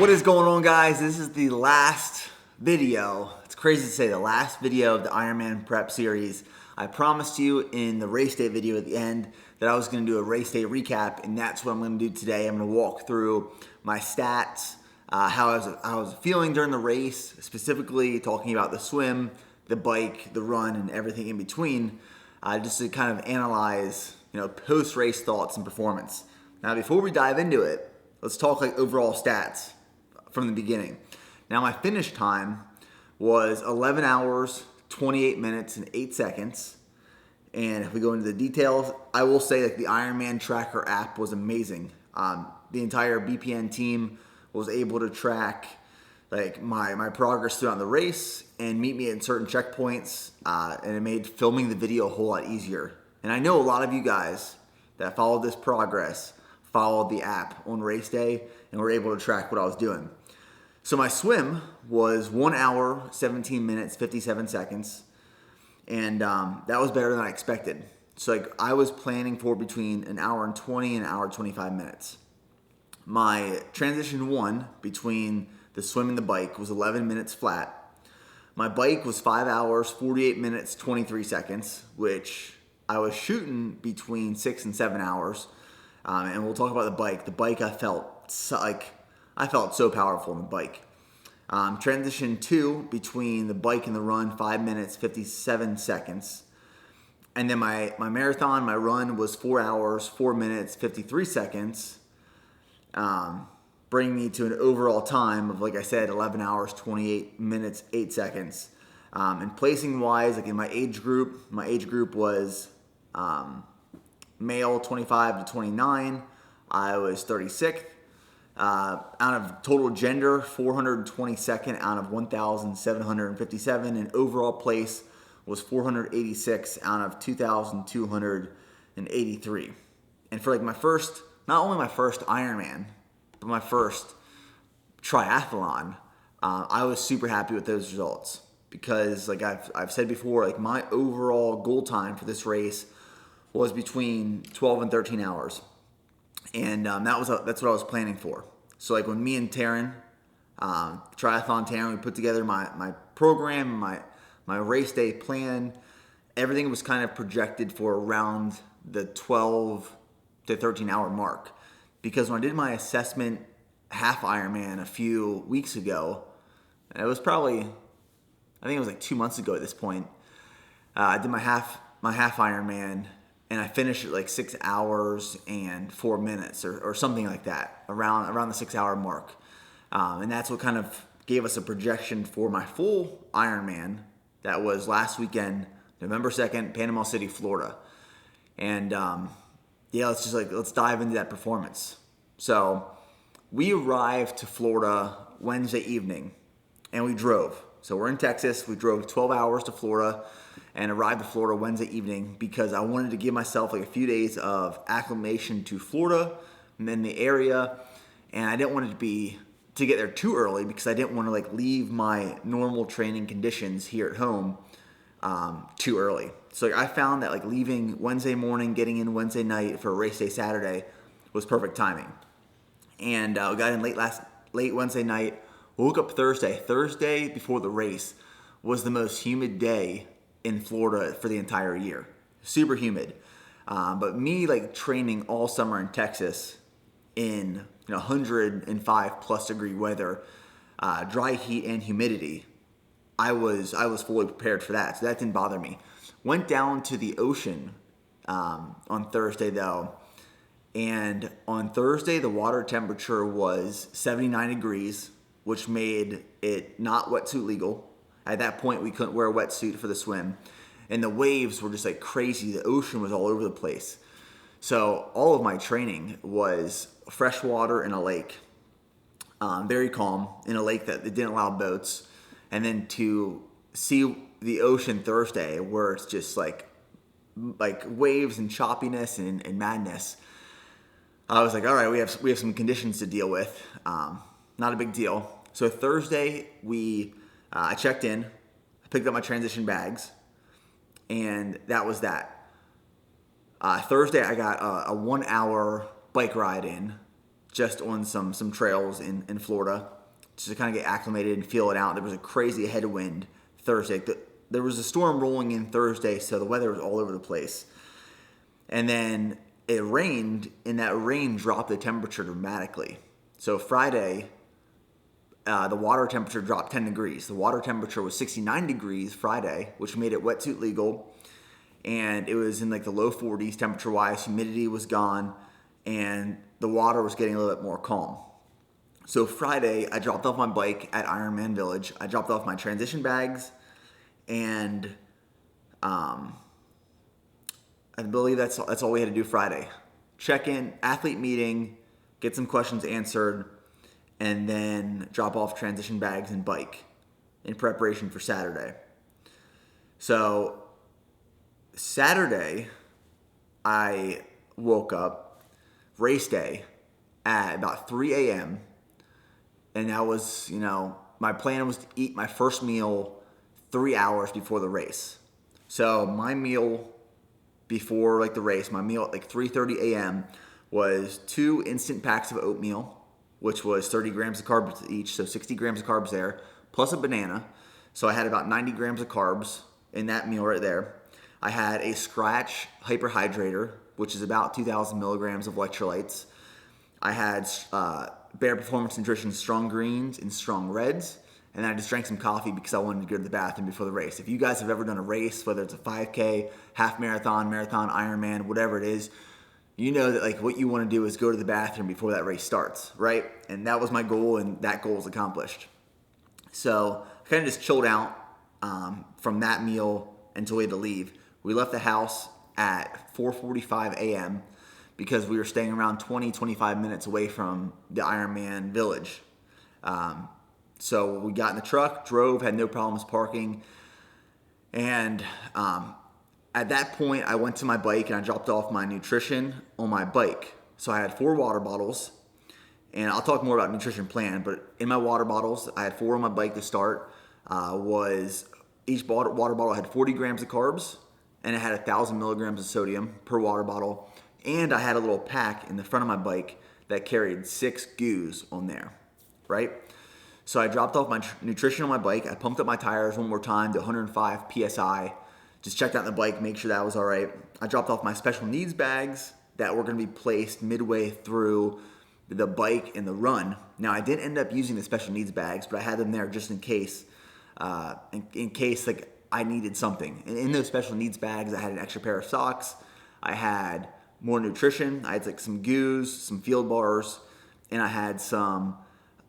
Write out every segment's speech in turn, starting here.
What is going on, guys? This is the last video. It's crazy to say the last video of the Ironman prep series. I promised you in the race day video at the end that I was going to do a race day recap, and that's what I'm going to do today. I'm going to walk through my stats, how I was feeling during the race, specifically talking about the swim, the bike, the run, and everything in between, just to kind of analyze, post-race thoughts and performance. Now, before we dive into it, let's talk overall stats from the beginning. Now, my finish time was 11 hours, 28 minutes, and 8 seconds. And if we go into the details, I will say that the Ironman Tracker app was amazing. The entire BPN team was able to track my progress throughout the race and meet me at certain checkpoints, and it made filming the video a whole lot easier. And I know a lot of you guys that followed this progress followed the app on race day and were able to track what I was doing. So my swim was 1 hour, 17 minutes, 57 seconds. And that was better than I expected. So I was planning for between an hour and 20 and an hour and 25 minutes. My transition one between the swim and the bike was 11 minutes flat. My bike was 5 hours, 48 minutes, 23 seconds, which I was shooting between 6 and 7 hours. And we'll talk about the bike. The bike, I felt so powerful on the bike. Transition 2 between the bike and the run, 5 minutes, 57 seconds. And then my marathon, my run was 4 hours, 4 minutes, 53 seconds, bringing me to an overall time of, like I said, 11 hours, 28 minutes, 8 seconds. And placing wise, in my age group was male 25 to 29. I was 36th. Out of total gender, 422nd out of 1,757, and overall place was 486 out of 2,283. And for not only my first Ironman, but my first triathlon, I was super happy with those results because, I've said before, my overall goal time for this race was between 12 and 13 hours. And that's what I was planning for. So when me and Taryn, Triathlon Taryn, we put together my program, my race day plan, everything was kind of projected for around the 12 to 13 hour mark. Because when I did my assessment half Ironman a few weeks ago, it was probably, I think it was 2 months ago at this point, I did my half Ironman, and I finished at 6 hours and 4 minutes or something like that, around the 6 hour mark. And that's what kind of gave us a projection for my full Ironman. That was last weekend, November 2nd, Panama City, Florida. And let's dive into that performance. So we arrived to Florida Wednesday evening and we drove. So we're in Texas. We drove 12 hours to Florida and arrived to Florida Wednesday evening because I wanted to give myself a few days of acclimation to Florida and then the area. And I didn't want it to get there too early because I didn't want to leave my normal training conditions here at home too early. So I found that leaving Wednesday morning, getting in Wednesday night for a race day Saturday was perfect timing. And we got in late Wednesday night. Woke up Thursday before the race was the most humid day in Florida for the entire year. Super humid. But me training all summer in Texas in 105 plus degree weather, dry heat and humidity, I was fully prepared for that. So that didn't bother me. Went down to the ocean on Thursday though. And on Thursday, the water temperature was 79 degrees, which made it not wetsuit legal. At that point, we couldn't wear a wetsuit for the swim. And the waves were just crazy. The ocean was all over the place. So all of my training was freshwater in a lake. Very calm in a lake that didn't allow boats. And then to see the ocean Thursday where it's just waves and choppiness and madness, I was all right, we have some conditions to deal with. Not a big deal. So Thursday, I checked in, I picked up my transition bags, and that was that. Thursday, I got a 1 hour bike ride in just on some trails in Florida, just to kind of get acclimated and feel it out. There was a crazy headwind Thursday. There was a storm rolling in Thursday, so the weather was all over the place. And then it rained, and that rain dropped the temperature dramatically. So Friday, the water temperature dropped 10 degrees. The water temperature was 69 degrees Friday, which made it wetsuit legal. And it was in like the low 40s temperature-wise. Humidity was gone, and the water was getting a little bit more calm. So Friday, I dropped off my bike at Ironman Village. I dropped off my transition bags, and I believe that's all we had to do Friday. Check in, athlete meeting, get some questions answered, and then drop off transition bags and bike in preparation for Saturday. So Saturday, I woke up, race day, at about 3 a.m. And that was, my plan was to eat my first meal 3 hours before the race. So my meal before the race, my meal at 3:30 a.m. was 2 instant packs of oatmeal, which was 30 grams of carbs each, so 60 grams of carbs there, plus a banana. So I had about 90 grams of carbs in that meal right there. I had a Scratch hyperhydrator, which is about 2,000 milligrams of electrolytes. I had Bare Performance Nutrition Strong Greens and Strong Reds. And then I just drank some coffee because I wanted to go to the bathroom before the race. If you guys have ever done a race, whether it's a 5K, half marathon, Ironman, whatever it is, you know that what you want to do is go to the bathroom before that race starts, right? And that was my goal, and that goal was accomplished. So I kind of just chilled out from that meal until we had to leave. We left the house at 4:45 a.m. because we were staying around 25 minutes away from the Ironman Village. So we got in the truck, drove, had no problems parking. And at that point, I went to my bike and I dropped off my nutrition on my bike. So I had 4 water bottles. And I'll talk more about nutrition plan, but in my water bottles, I had 4 on my bike to start. Each water bottle had 40 grams of carbs, and it had 1,000 milligrams of sodium per water bottle. And I had a little pack in the front of my bike that carried 6 goos on there, right? So I dropped off my nutrition on my bike. I pumped up my tires one more time to 105 PSI. Just checked out the bike, make sure that was all right. I dropped off my special needs bags that were going to be placed midway through the bike and the run. Now, I didn't end up using the special needs bags, but I had them there just in case, in case I needed something. And in those special needs bags, I had an extra pair of socks. I had more nutrition. I had some goos, some field bars, and I had some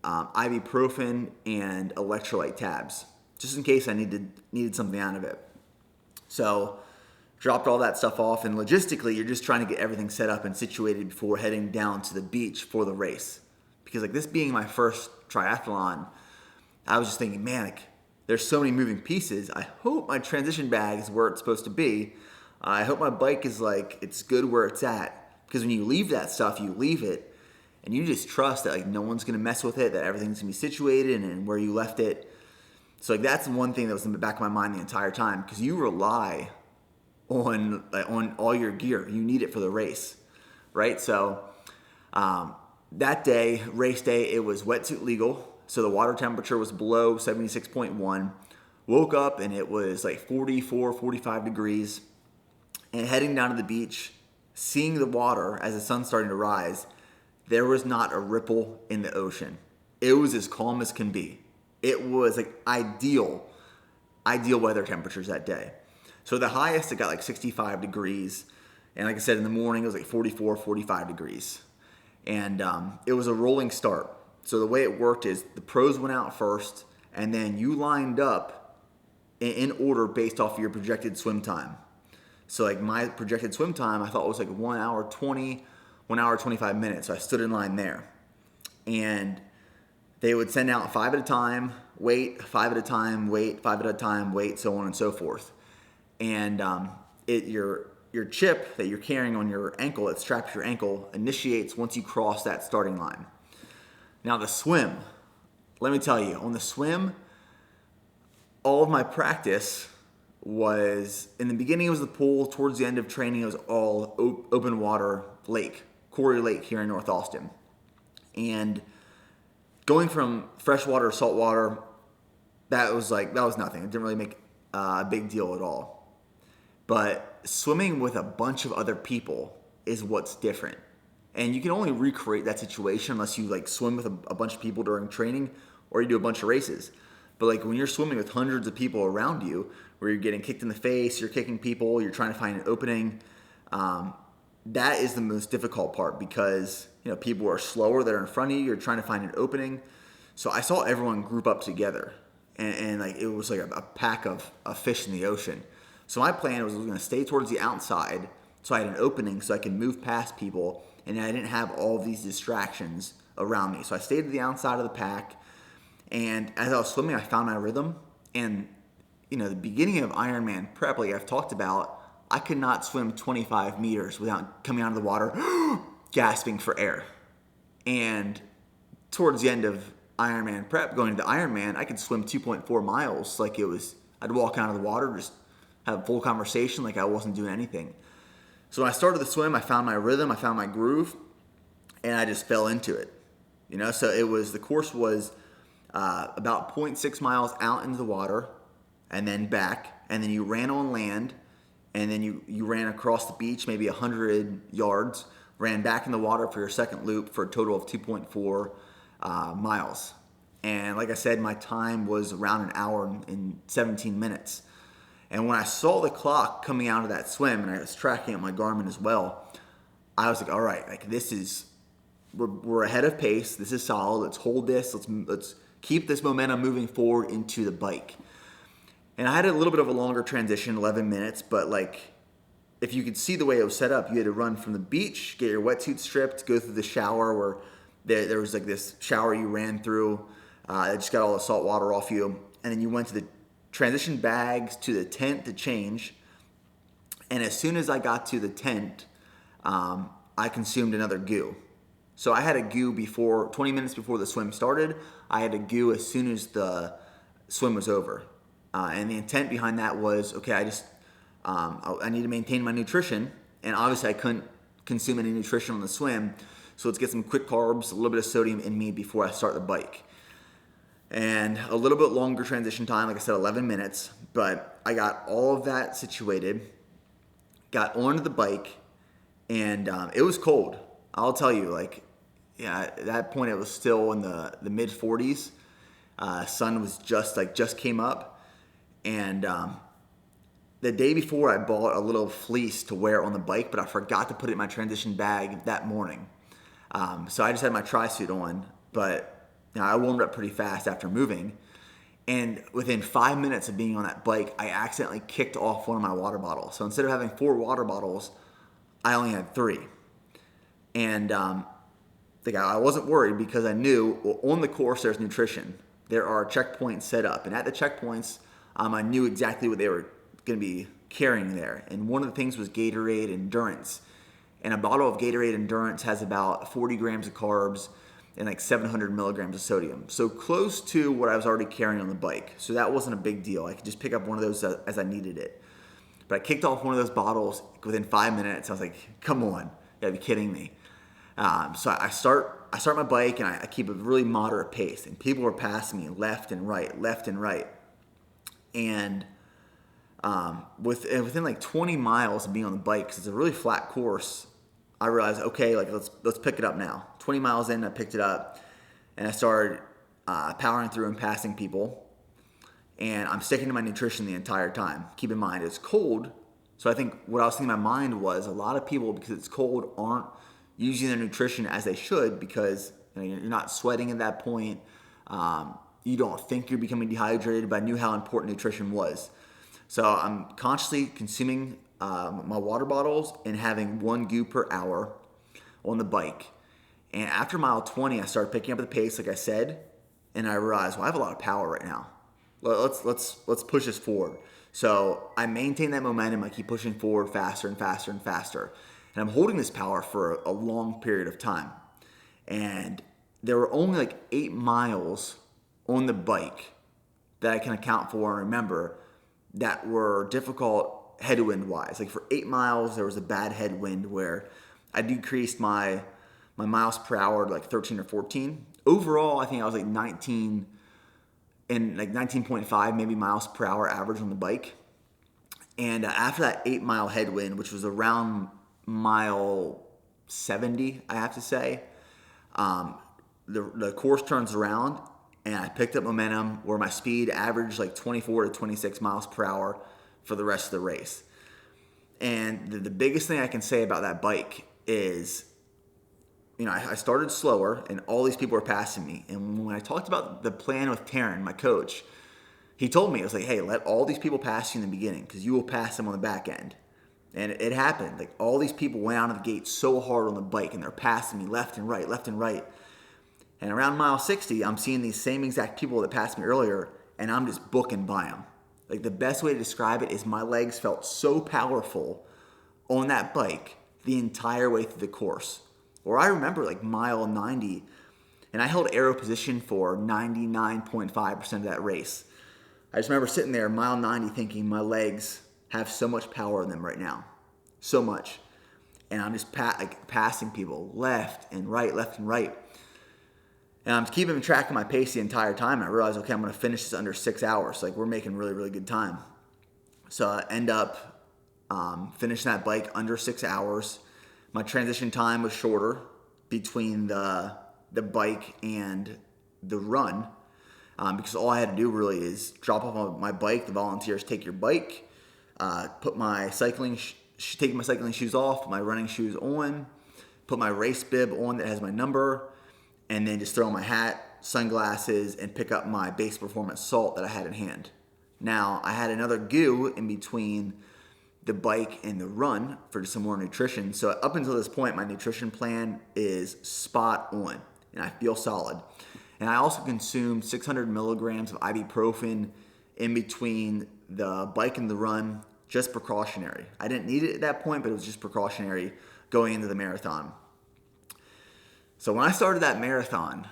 ibuprofen and electrolyte tabs, just in case I needed something out of it. So dropped all that stuff off, and logistically, you're just trying to get everything set up and situated before heading down to the beach for the race. Because this being my first triathlon, I was just thinking, man, there's so many moving pieces. I hope my transition bag is where it's supposed to be. I hope my bike is it's good where it's at. Because when you leave that stuff, you leave it, and you just trust that no one's going to mess with it, that everything's going to be situated and where you left it. So that's one thing that was in the back of my mind the entire time, because you rely on all your gear. You need it for the race, right? So that day, race day, it was wetsuit legal. So the water temperature was below 76.1. Woke up and it was 44, 45 degrees. And heading down to the beach, seeing the water as the sun's starting to rise, there was not a ripple in the ocean. It was as calm as can be. It was ideal weather temperatures that day. So the highest, it got 65 degrees. And like I said, in the morning, it was 44, 45 degrees. And it was a rolling start. So the way it worked is the pros went out first, and then you lined up in order based off of your projected swim time. So my projected swim time, I thought was 1 hour 20, 1 hour 25 minutes. So I stood in line there. And they would send out 5 at a time, wait, 5 at a time, wait, 5 at a time, wait, so on and so forth. And your chip that you're carrying on your ankle, that straps your ankle, initiates once you cross that starting line. Now the swim, let me tell you, on the swim, all of my practice was, in the beginning it was the pool, towards the end of training it was all open water lake, Quarry Lake here in North Austin. And going from freshwater to saltwater, that was nothing. It didn't really make a big deal at all. But swimming with a bunch of other people is what's different. And you can only recreate that situation unless you like swim with a bunch of people during training or you do a bunch of races. But like when you're swimming with hundreds of people around you, where you're getting kicked in the face, you're kicking people, you're trying to find an opening, that is the most difficult part because people are slower that are in front of you. You're trying to find an opening. So I saw everyone group up together, and like it was like a pack of fish in the ocean. So my plan was I was going to stay towards the outside, so I had an opening so I could move past people, and I didn't have all of these distractions around me. So I stayed to the outside of the pack, and as I was swimming, I found my rhythm. And the beginning of Ironman prep, like I've talked about, I could not swim 25 meters without coming out of the water, gasping for air. And towards the end of Ironman prep, going into Ironman, I could swim 2.4 miles like it was, I'd walk out of the water, just have a full conversation like I wasn't doing anything. So when I started the swim, I found my rhythm, I found my groove, and I just fell into it. So the course was about 0.6 miles out into the water and then back, and then you ran on land, and then you ran across the beach maybe 100 yards, ran back in the water for your second loop for a total of 2.4 miles. And like I said, my time was around an hour and 17 minutes. And when I saw the clock coming out of that swim, and I was tracking it on my Garmin as well, I was like, all right, like we're ahead of pace. This is solid. Let's hold this. Let's keep this momentum moving forward into the bike. And I had a little bit of a longer transition, 11 minutes, but like if you could see the way it was set up, you had to run from the beach, get your wetsuit stripped, go through the shower where there was like this shower you ran through. It just got all the salt water off you. And then you went to the transition bags to the tent to change. And as soon as I got to the tent, I consumed another goo. So I had a goo 20 minutes before the swim started. I had a goo as soon as the swim was over. And the intent behind that was, okay, I need to maintain my nutrition. And obviously I couldn't consume any nutrition on the swim. So let's get some quick carbs, a little bit of sodium in me before I start the bike. And a little bit longer transition time, like I said, 11 minutes. But I got all of that situated, got onto the bike, and it was cold. I'll tell you, at that point it was still in the mid 40s. Sun was just came up. And the day before I bought a little fleece to wear on the bike, but I forgot to put it in my transition bag that morning. So I just had my tri-suit on, but I warmed up pretty fast after moving. And within 5 minutes of being on that bike, I accidentally kicked off one of my water bottles. So instead of having 4 water bottles, I only had 3. And I wasn't worried because I knew on the course there's nutrition. There are checkpoints set up. And at the checkpoints, I knew exactly what they were going to be carrying there. And one of the things was Gatorade Endurance. And a bottle of Gatorade Endurance has about 40 grams of carbs and like 700 milligrams of sodium. So close to what I was already carrying on the bike. So that wasn't a big deal. I could just pick up one of those as I needed it. But I kicked off one of those bottles within 5 minutes. I was like, come on, you gotta be kidding me. So I start my bike and I keep a really moderate pace. And people are passing me left and right. And within like 20 miles of being on the bike, because it's a really flat course, I realized, okay, let's pick it up now. 20 miles in, I picked it up, and I started powering through and passing people. And I'm sticking to my nutrition the entire time. Keep in mind, it's cold. So I think what I was thinking in my mind was a lot of people, because it's cold, aren't using their nutrition as they should because you're not sweating at that point. You don't think you're becoming dehydrated, but I knew how important nutrition was. So I'm consciously consuming my water bottles and having 1 goo per hour on the bike. And after mile 20, I started picking up the pace, like I said, and I realized, I have a lot of power right now. Let's push this forward. So I maintain that momentum. I keep pushing forward faster and faster and faster. And I'm holding this power for a long period of time. And there were only like 8 miles on the bike that I can account for and remember that were difficult headwind wise. Like for 8 miles, there was a bad headwind where I decreased my my miles per hour to like 13 or 14. Overall, I think I was like 19 and like 19.5 maybe miles per hour average on the bike. And after that 8-mile headwind, which was around mile 70, I have to say, the course turns around and I picked up momentum where my speed averaged like 24 to 26 miles per hour for the rest of the race. And the biggest thing I can say about that bike is, I started slower and all these people were passing me. And when I talked about the plan with Taryn, my coach, he told me, it was like, hey, let all these people pass you in the beginning because you will pass them on the back end. And it happened. Like all these people went out of the gate so hard on the bike and they're passing me left and right, left and right. And around mile 60, I'm seeing these same exact people that passed me earlier and I'm just booking by them. Like the best way to describe it is my legs felt so powerful on that bike the entire way through the course. Or I remember like mile 90 and I held aero position for 99.5% of that race. I just remember sitting there mile 90 thinking my legs have so much power in them right now. So much. And I'm just passing people left and right, left and right. And I'm keeping track of my pace the entire time. And I realized, okay, I'm going to finish this under 6 hours. Like we're making really, really good time. So I end up finishing that bike under 6 hours. My transition time was shorter between the bike and the run because all I had to do really is drop off my bike. The volunteers take your bike, put my take my cycling shoes off, put my running shoes on, put my race bib on that has my number, and then just throw on my hat, sunglasses, and pick up my base performance salt that I had in hand. Now, I had another goo in between the bike and the run for some more nutrition. So up until this point, my nutrition plan is spot on, and I feel solid. And I also consumed 600 milligrams of ibuprofen in between the bike and the run, just precautionary. I didn't need it at that point, but it was just precautionary going into the marathon. So when I started that marathon,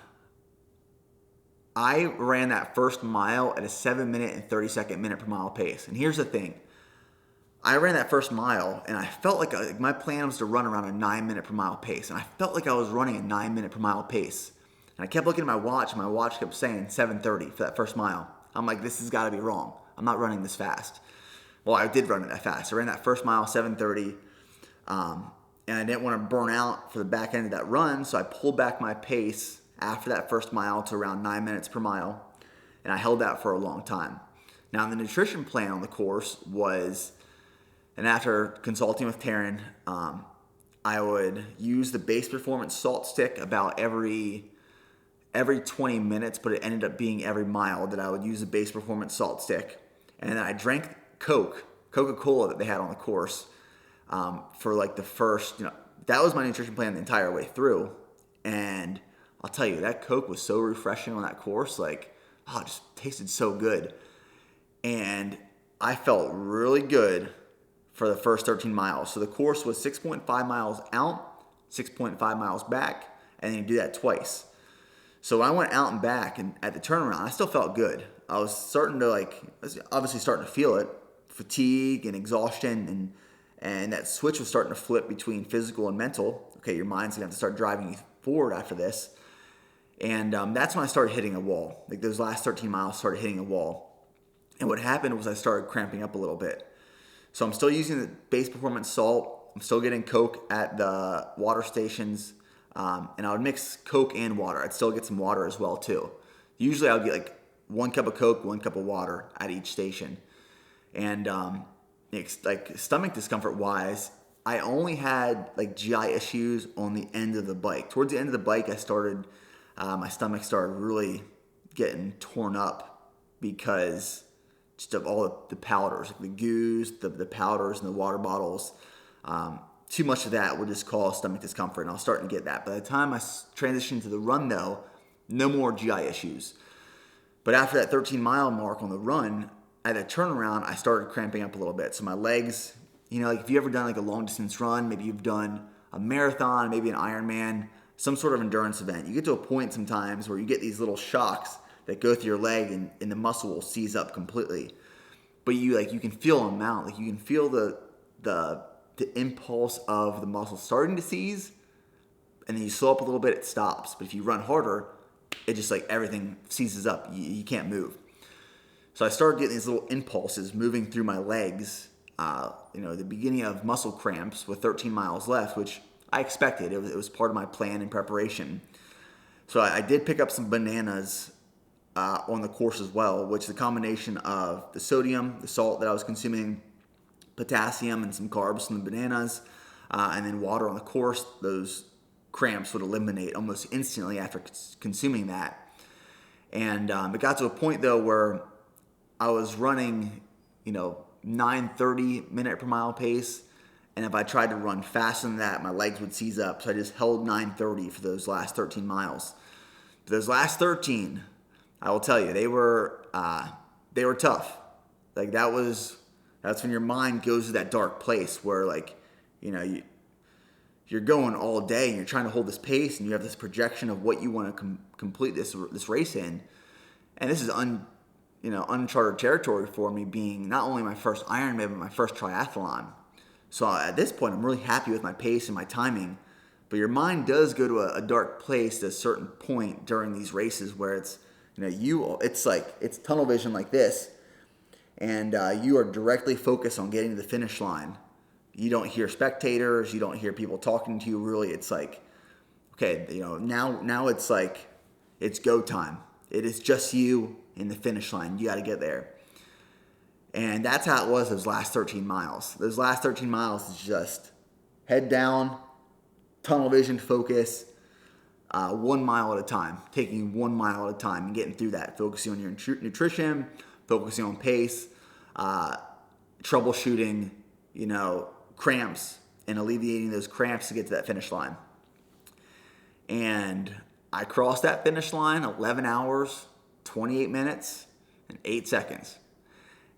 I ran that first mile at a 7-minute and 32nd minute per mile pace. And here's the thing. I ran that first mile and I felt like my plan was to run around a 9-minute per mile pace. And I felt like I was running a 9-minute per mile pace. And I kept looking at my watch and my watch kept saying 7:30 for that first mile. I'm like, this has got to be wrong. I'm not running this fast. Well, I did run it that fast. I ran that first mile 7:30. And I didn't want to burn out for the back end of that run. So I pulled back my pace after that first mile to around 9 minutes per mile. And I held that for a long time. Now the nutrition plan on the course was, and after consulting with Taryn, I would use the base performance salt stick about every 20 minutes, but it ended up being every mile that I would use the base performance salt stick. And then I drank Coca-Cola that they had on the course for like the first, that was my nutrition plan the entire way through. And I'll tell you, that Coke was so refreshing on that course. Like, it just tasted so good. And I felt really good for the first 13 miles. So the course was 6.5 miles out, 6.5 miles back, and then you do that twice. So when I went out and back and at the turnaround, I still felt good. I was starting to obviously starting to feel it, fatigue and exhaustion, and that switch was starting to flip between physical and mental. Okay, your mind's gonna have to start driving you forward after this. And that's when I started hitting a wall. Like those last 13 miles started hitting a wall. And what happened was I started cramping up a little bit. So I'm still using the base performance salt. I'm still getting Coke at the water stations. And I would mix Coke and water. I'd still get some water as well too. Usually I would get like 1 cup of Coke, 1 cup of water at each station. And like stomach discomfort wise, I only had like GI issues on the end of the bike. Towards the end of the bike, I started, my stomach started really getting torn up because just of all the powders, like the goos, the powders and the water bottles. Too much of that would just cause stomach discomfort, and I was starting to get that. By the time I transitioned to the run, though, no more GI issues. But after that 13-mile mark on the run, at a turnaround, I started cramping up a little bit. So my legs, like if you've ever done like a long-distance run, maybe you've done a marathon, maybe an Ironman, some sort of endurance event, you get to a point sometimes where you get these little shocks that go through your leg and the muscle will seize up completely. But you can feel them mount. Like you can feel the impulse of the muscle starting to seize, and then you slow up a little bit, it stops. But if you run harder, it just like everything seizes up. You can't move. So I started getting these little impulses moving through my legs, the beginning of muscle cramps with 13 miles left, which I expected. It was part of my plan and preparation. So I did pick up some bananas on the course as well, which is a combination of the sodium, the salt that I was consuming, potassium, and some carbs from the bananas, and then water on the course. Those cramps would eliminate almost instantly after consuming that. And it got to a point, though, where I was running, 9:30 minute per mile pace. And if I tried to run faster than that, my legs would seize up. So I just held 9:30 for those last 13 miles. But those last 13, I will tell you, they were tough. Like that's when your mind goes to that dark place where you're going all day and you're trying to hold this pace and you have this projection of what you want to complete this race in. And this is uncharted territory for me, being not only my first Ironman, but my first triathlon. So at this point, I'm really happy with my pace and my timing. But your mind does go to a dark place at a certain point during these races where it's tunnel vision like this, and you are directly focused on getting to the finish line. You don't hear spectators, you don't hear people talking to you. Really, it's like, okay, now it's like it's go time. It is just you in the finish line. You got to get there. And that's how it was those last 13 miles. Those last 13 miles is just head down, tunnel vision focus, 1 mile at a time, taking 1 mile at a time and getting through that, focusing on your nutrition, focusing on pace, troubleshooting, cramps, and alleviating those cramps to get to that finish line. And I crossed that finish line 11 hours, 28 minutes, and 8 seconds.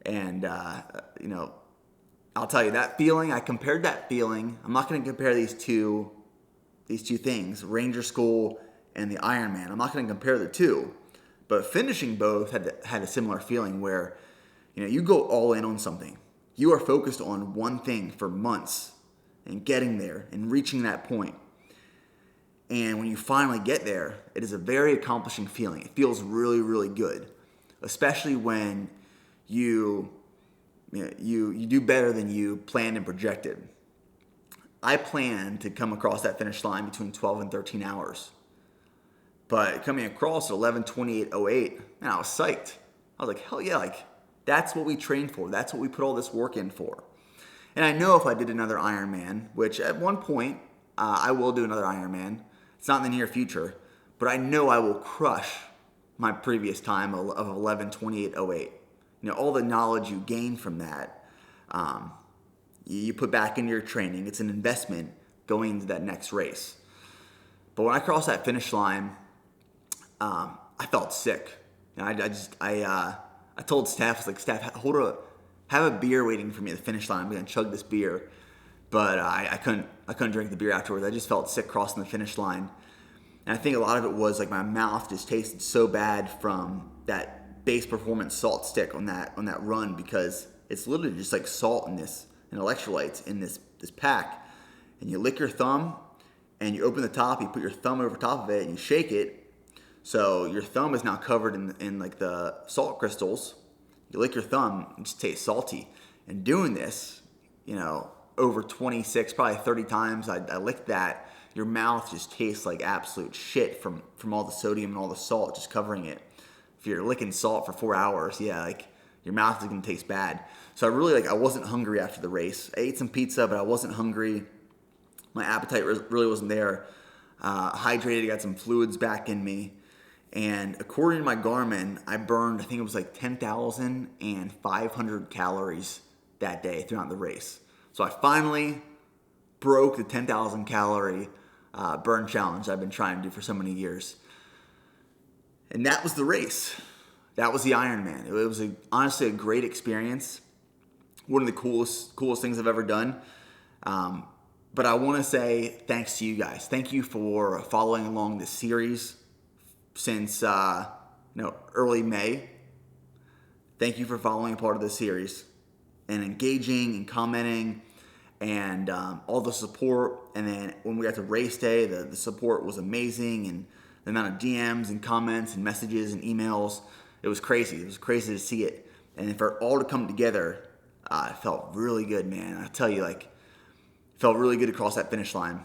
And, I'll tell you that feeling, I compared that feeling. I'm not going to compare these two things, Ranger School and the Ironman. I'm not going to compare the two, but finishing both had a similar feeling where, you go all in on something. You are focused on one thing for months and getting there and reaching that point. And when you finally get there, it is a very accomplishing feeling. It feels really, really good, especially when you do better than you planned and projected. I planned to come across that finish line between 12 and 13 hours. But coming across at 11:28:08, man, I was psyched. I was like, hell yeah, that's what we trained for. That's what we put all this work in for. And I know if I did another Ironman, which at one point I will do another Ironman. It's not in the near future, but I know I will crush my previous time of 11:28:08. All the knowledge you gain from that, you put back into your training. It's an investment going into that next race. But when I crossed that finish line, I felt sick. I told Steph, I was like, Steph, have a beer waiting for me at the finish line. I'm gonna chug this beer. But I couldn't drink the beer afterwards. I just felt sick crossing the finish line. And I think a lot of it was like my mouth just tasted so bad from that base performance salt stick on that run, because it's literally just like salt and electrolytes in this pack. And you lick your thumb and you open the top, you put your thumb over top of it and you shake it. So your thumb is now covered in like the salt crystals. You lick your thumb, it just tastes salty. And doing this, over 26, probably 30 times, I licked that. Your mouth just tastes like absolute shit from all the sodium and all the salt just covering it. If you're licking salt for 4 hours, your mouth is gonna taste bad. So I wasn't hungry after the race. I ate some pizza, but I wasn't hungry. My appetite really wasn't there. Hydrated, got some fluids back in me. And according to my Garmin, I burned, I think it was like 10,500 calories that day throughout the race. So I finally broke the 10,000 calorie burn challenge I've been trying to do for so many years. And that was the race. That was the Ironman. It was honestly a great experience. One of the coolest things I've ever done. But I want to say thanks to you guys. Thank you for following along this series since early May. Thank you for following a part of this series and engaging and commenting and all the support. And then when we got to race day, the support was amazing, and the amount of DMs and comments and messages and emails, it was crazy. It was crazy to see it. And for it all to come together, it felt really good, man. I tell you, like, it felt really good to cross that finish line.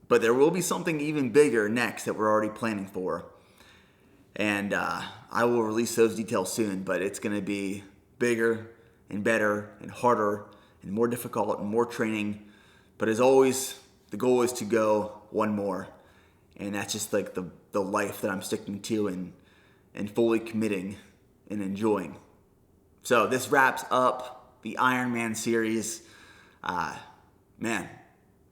But there will be something even bigger next that we're already planning for. And I will release those details soon, but it's going to be bigger and better and harder and more difficult and more training. But as always, the goal is to go one more. And that's just like the life that I'm sticking to and fully committing and enjoying. So this wraps up the Ironman series. Man,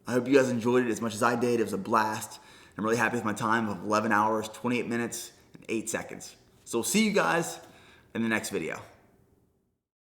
I hope you guys enjoyed it as much as I did. It was a blast. I'm really happy with my time of 11 hours, 28 minutes, and 8 seconds. So we'll see you guys in the next video.